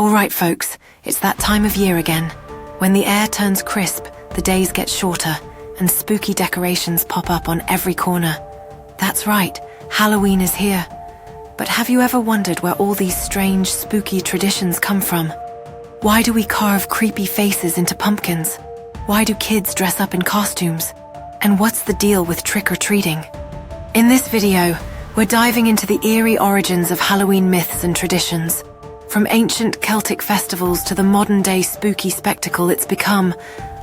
All right, folks, it's that time of year again. When the air turns crisp, the days get shorter, and spooky decorations pop up on every corner. That's right, Halloween is here. But have you ever wondered where all these strange, spooky traditions come from? Why do we carve creepy faces into pumpkins? Why do kids dress up in costumes? And what's the deal with trick-or-treating? In this video, we're diving into the eerie origins of Halloween myths and traditions. From ancient Celtic festivals to the modern-day spooky spectacle it's become,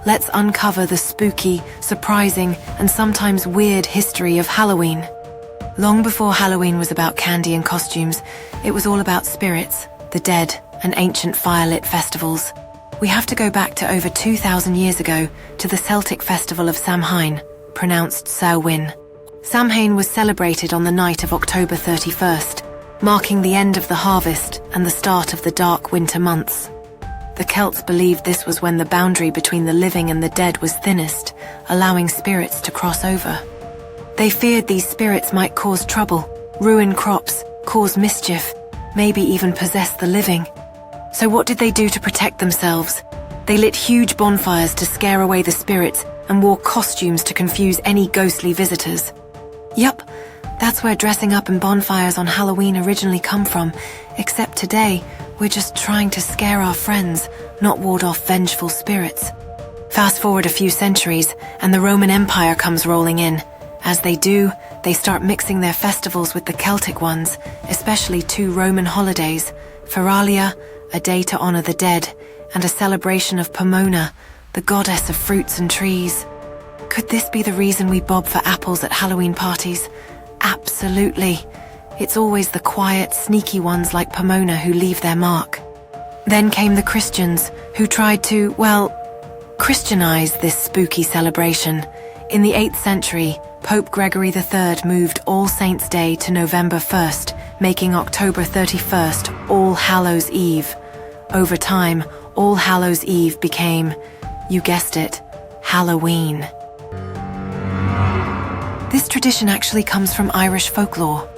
let's uncover the spooky, surprising, and sometimes weird history of Halloween. Long before Halloween was about candy and costumes, it was all about spirits, the dead, and ancient firelit festivals. We have to go back to over 2,000 years ago to the Celtic festival of Samhain, pronounced Samhain. Samhain was celebrated on the night of October 31st, marking the end of the harvest and the start of the dark winter months. The Celts believed this was when the boundary between the living and the dead was thinnest, allowing spirits to cross over. They feared these spirits might cause trouble, ruin crops, cause mischief, maybe even possess the living. So what did they do to protect themselves? They lit huge bonfires to scare away the spirits and wore costumes to confuse any ghostly visitors. Yup, that's where dressing up and bonfires on Halloween originally come from, except today, we're just trying to scare our friends, not ward off vengeful spirits. Fast forward a few centuries, and the Roman Empire comes rolling in. As they do, they start mixing their festivals with the Celtic ones, especially two Roman holidays, Feralia, a day to honor the dead, and a celebration of Pomona, the goddess of fruits and trees. Could this be the reason we bob for apples at Halloween parties? Absolutely. It's always the quiet, sneaky ones like Pomona who leave their mark. Then came the Christians, who tried to, Christianize this spooky celebration. In the 8th century, Pope Gregory III moved All Saints' Day to November 1st, making October 31st All Hallows' Eve. Over time, All Hallows' Eve became, you guessed it, Halloween. This tradition actually comes from Irish folklore.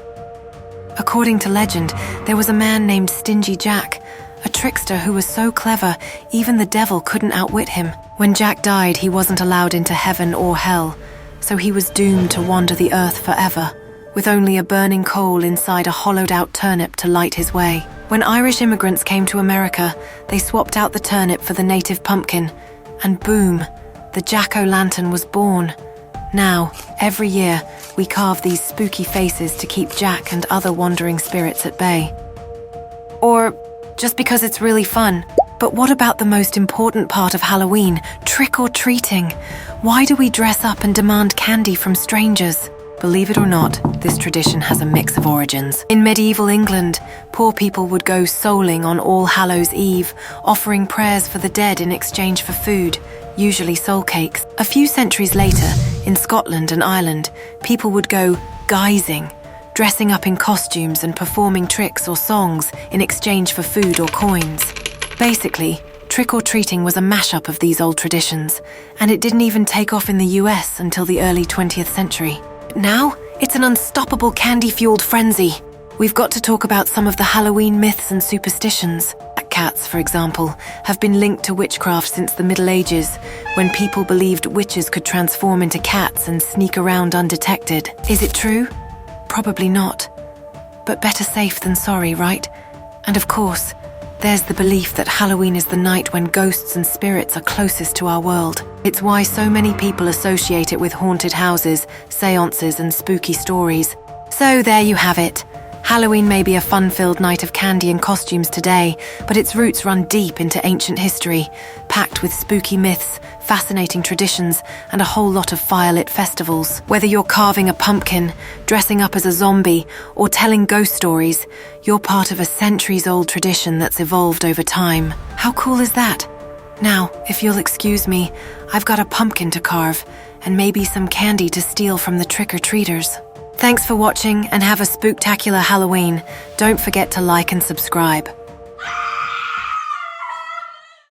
According to legend, there was a man named Stingy Jack, a trickster who was so clever even the devil couldn't outwit him. When Jack died, he wasn't allowed into heaven or hell, so he was doomed to wander the earth forever, with only a burning coal inside a hollowed-out turnip to light his way. When Irish immigrants came to America, they swapped out the turnip for the native pumpkin, and boom, the jack-o'-lantern was born. Now, every year, we carve these spooky faces to keep Jack and other wandering spirits at bay. Or just because it's really fun. But what about the most important part of Halloween, trick-or-treating? Why do we dress up and demand candy from strangers? Believe it or not, this tradition has a mix of origins. In medieval England, poor people would go souling on All Hallows' Eve, offering prayers for the dead in exchange for food, usually soul cakes. A few centuries later, in Scotland and Ireland, people would go guising, dressing up in costumes and performing tricks or songs in exchange for food or coins. Basically, trick-or-treating was a mashup of these old traditions, and it didn't even take off in the US until the early 20th century. Now, it's an unstoppable candy-fueled frenzy. We've got to talk about some of the Halloween myths and superstitions. Cats, for example, have been linked to witchcraft since the Middle Ages, when people believed witches could transform into cats and sneak around undetected. Is it true? Probably not. But better safe than sorry, right? And of course, there's the belief that Halloween is the night when ghosts and spirits are closest to our world. It's why so many people associate it with haunted houses, seances, and spooky stories. So there you have it. Halloween may be a fun-filled night of candy and costumes today, but its roots run deep into ancient history, packed with spooky myths, fascinating traditions, and a whole lot of firelit festivals. Whether you're carving a pumpkin, dressing up as a zombie, or telling ghost stories, you're part of a centuries-old tradition that's evolved over time. How cool is that? Now, if you'll excuse me, I've got a pumpkin to carve, and maybe some candy to steal from the trick-or-treaters. Thanks for watching and have a spooktacular Halloween. Don't forget to like and subscribe.